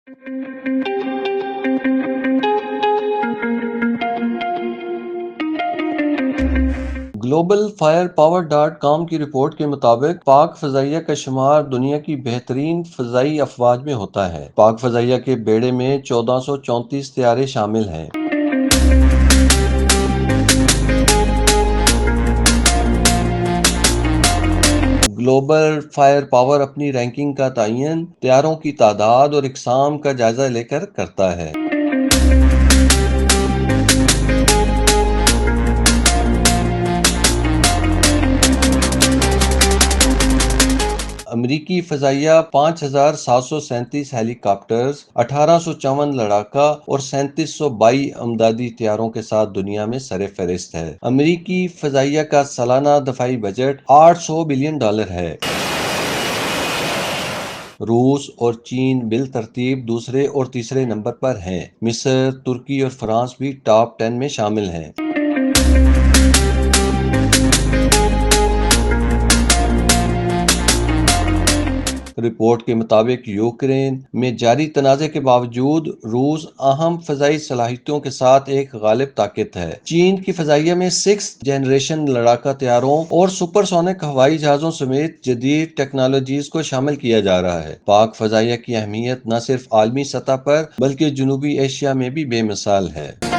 Global Fire Power dot com کی report کے مطابق پاک فضائیہ کا شمار دنیا کی بہترین فضائی افواج میں ہوتا ہے۔ پاک فضائیہ کے بیڑے میں 1434 طیارے شامل ہیں۔ گلوبل فائر پاور اپنی رینکنگ کا تعین طیاروں کی تعداد اور اقسام کا جائزہ لے کر کرتا ہے۔ امریکی فضائیہ 5737 ہیلی کاپٹرز، 1854 لڑاکا اور 3722 امدادی طیاروں کے ساتھ دنیا میں سر فہرست ہے۔ امریکی فضائیہ کا سالانہ دفاعی بجٹ $800 بلین ہے۔ روس اور چین بالترتیب دوسرے اور تیسرے نمبر پر ہیں۔ مصر، ترکی اور فرانس بھی ٹاپ 10 میں شامل ہیں۔ رپورٹ کے مطابق یوکرین میں جاری تنازع کے باوجود روس اہم فضائی صلاحیتوں کے ساتھ ایک غالب طاقت ہے۔ چین کی فضائیہ میں 6th جنریشن لڑاکا طیاروں اور سپر سونک ہوائی جہازوں سمیت جدید ٹیکنالوجیز کو شامل کیا جا رہا ہے۔ پاک فضائیہ کی اہمیت نہ صرف عالمی سطح پر بلکہ جنوبی ایشیا میں بھی بے مثال ہے۔